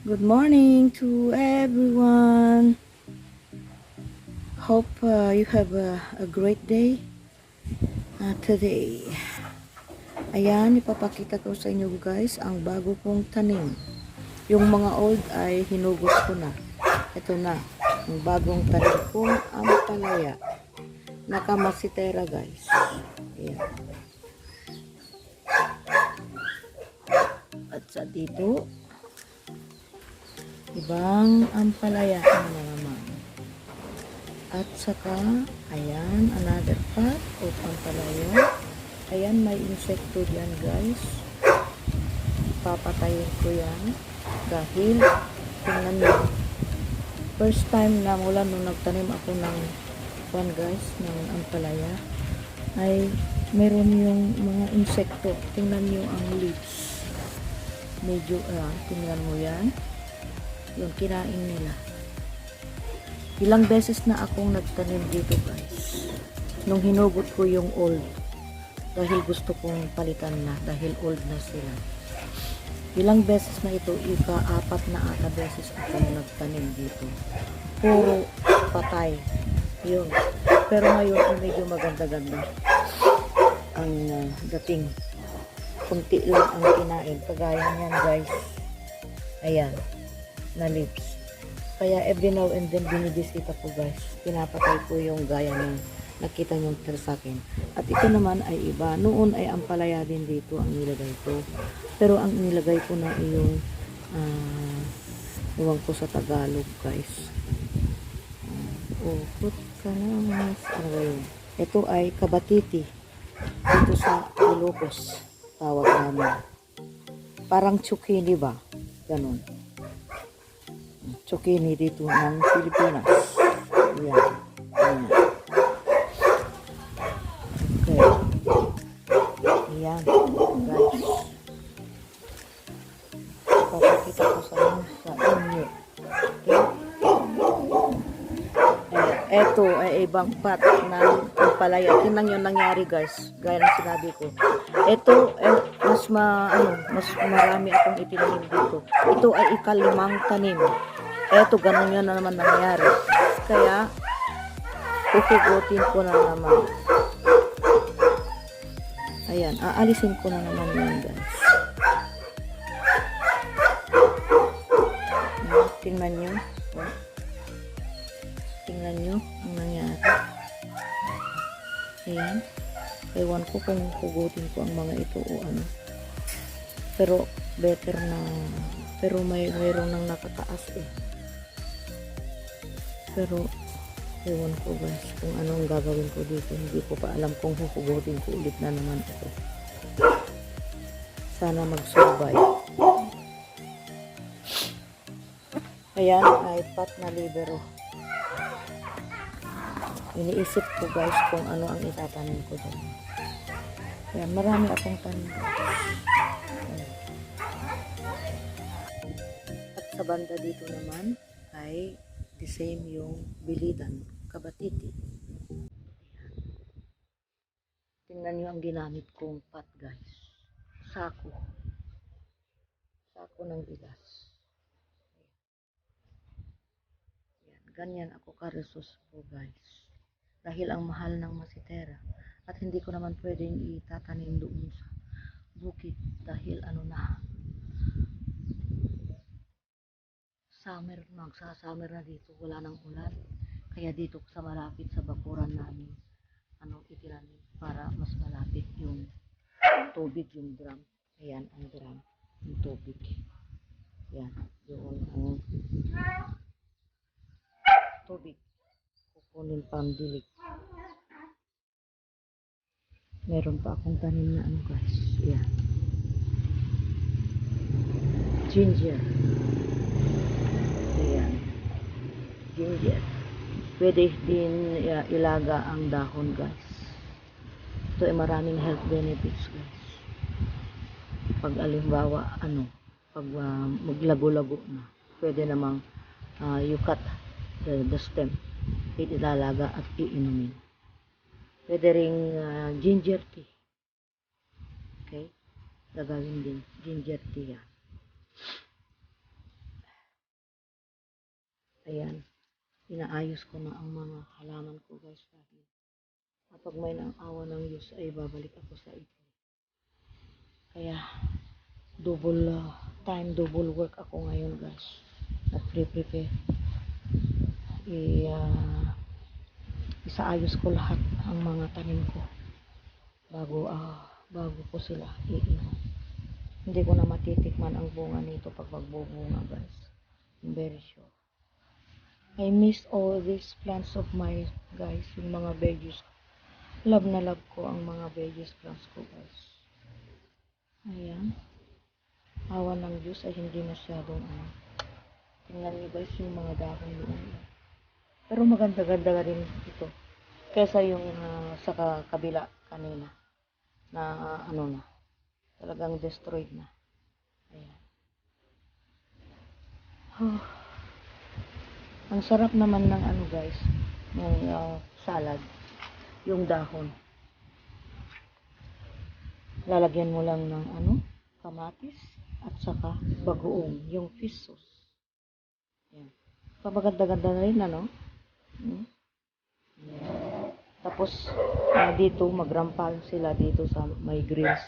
Good morning to everyone. Hope you have a great day today. Ayan, ipapakita ko sa inyo guys ang bago kong tanim. Yung mga old ay hinugot ko na. Ito na, ang bagong tanim kong ampalaya. Nakamasitera guys. Ayan. At sa dito, ibang ampalaya na naman. At saka, ayan, another pot of ampalaya. Ayan, may insekto dyan guys. Papatayin ko yan. Dahil, tingnan nyo. First time na mula nung nagtanim ako ng one guys, ng ampalaya, ay meron yung mga insekto. Tingnan nyo ang leaves. Medyo, tingnan mo yan. Yung kinain nila. Ilang beses na akong nagtanim dito guys. Nung hinugot ko yung old. Dahil gusto kong palitan na. Dahil old na sila. Ilang beses na ito. Ika-apat na ata beses akong nagtanim dito. Puro patay. Yun. Pero ngayon ay medyo maganda-ganda. Ang dating. Kunti lang ang kinain. Kagaya niyan guys. Ayan. Na leaves. Kaya every now and then binibisita ko guys. Pinapatay ko yung gaya ng nakita nyo sa akin. At ito naman ay iba. Noon ay ampalaya din dito ang nilagay ko. Pero ang nilagay ko na yung iwan ko sa Tagalog guys. Put ka na mas. Ano ba yun? Ito ay kabatiti. Dito sa Ilocos. Tawag namin. Parang zucchini ba? Ganon. Zucchini dito ng Pilipinas. Ayan. Ayan. Okay. Ayan. Guys. Papakita ko sa inyo. Okay. Ito ay ibang pot ng ampalaya. Tingnan yung nangyari guys. Gaya ng sinabi ko. Ito mas marami akong itinanim dito. Ito ay ikalimang tanim. Eto, ganun yun na naman nangyari. Kaya, kukugutin ko na naman. Ayan, aalisin ko na naman yun, guys. Tingnan nyo. Tingnan nyo ang nangyari. Ayan. Ewan ko kung kugutin ko ang mga ito o ano. Pero, better na. Pero mayroon nang nakataas eh. Pero, ewan ko guys kung anong gagawin ko dito. Hindi ko pa alam kung huhugutin ko ulit na naman ito. Sana mag-survive. Ayan, ay pot na libero. Iniisip ko guys kung ano ang itatanim ko dyan. Ayan, marami akong tanim. At sa banda dito naman ay the same yung bilidan, kabatiti. Tingnan nyo ang ginamit kong pot guys. Sako. Sako ng bigas. Ayan, ganyan ako ka-resourceful guys. Dahil ang mahal ng masitera. At hindi ko naman pwedeng itatanim doon sa bukid. Dahil ano na. Summer, magsa-summer na dito. Wala nang ulan. Kaya dito sa malapit sa bakuran namin. Itinanim para mas malapit yung tubig, yung drum. Ayan, ang drum. Yung tubig. Ayan, yun ang tubig. Kukunin pambilig. Meron pa akong tanim na ano guys. Ayan. Ginger. Ayan. Ginger. Pwede din ilaga ang dahon guys. Ito ay maraming health benefits guys. Pag alimbawa pag maglago-lago na, pwede namang you cut the stem, ilalaga at iinumin. Pwede ring ginger tea. Okay, gagawin din ginger tea yan. Ayan. Inaayos ko na ang mga halaman ko guys. Dahil kapag may nang awa ng Diyos ay babalik ako sa ito. Kaya double time, double work ako ngayon guys. Nag-prepare. Isaayos ko lahat ang mga tanim ko bago ko sila iinom. Hindi ko na matitikman ang bunga nito pag magbubunga guys. I'm very sure. I miss all these plants of mine guys, yung mga veggies. Love na love ko ang mga veggies plants ko guys. Ayan. Awa ng Diyos ay hindi masyadong tingnan niyo guys yung mga dahon doon. Pero maganda-ganda rin ito. Kesa yung sa kabila kanina na na talagang destroyed na. Ayan. Ang sarap naman ng guys, ng salad, yung dahon. Lalagyan mo lang ng kamatis at saka bagoong, yung fish sauce. Ayan. Pagaganda-ganda na rin Tapos dito magrampal sila dito sa may grills.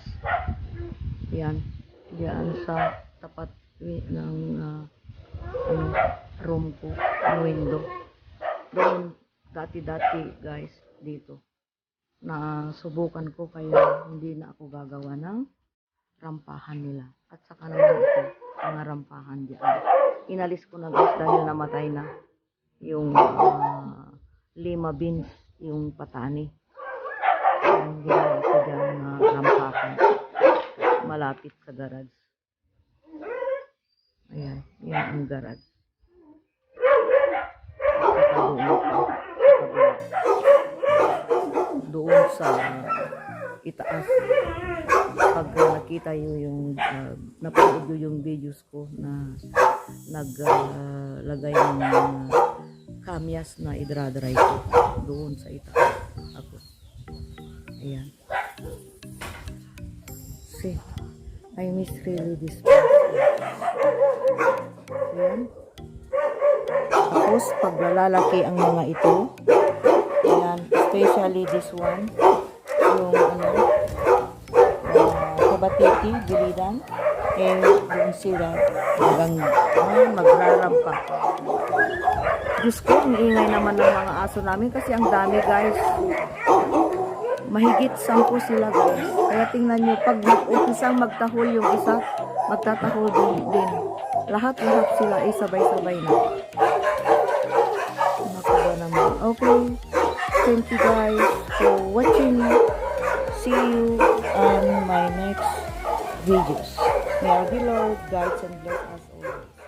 Yan. Diyan sa tapat ng room ko, window. Doon dati-dati guys dito. Subukan ko kaya hindi na ako gagawa ng rampahan nila. At saka naman ito, mga rampahan diyan. Inalis ko na guys dahil namatay na yung lima beans, yung patani. Yung ginawa ko dyan rampahan. Malapit sa garage. Ayan, yan ang garage. Doon sa itaas. Pag nakita yung napanood yung videos ko na naglagay ng kamyas na idradry ko doon sa itaas ako. Ayan. See, I miss really this place. Ayan. Tapos pag lalaki ang mga ito, ayan, especially this one, yung kabatiti, gilidan, doon sila magrarampa. Diyos ko, ang ingay naman ng mga aso namin kasi ang dami guys. Mahigit 10 sila guys. Kaya tingnan nyo, pag isang magtahol yung isa, magtatahol din. Lahat-lahat sila ay sabay-sabay na. Nakuha naman. Okay. Thank you guys for watching. See you on my next videos. May the Lord guides and bless us always.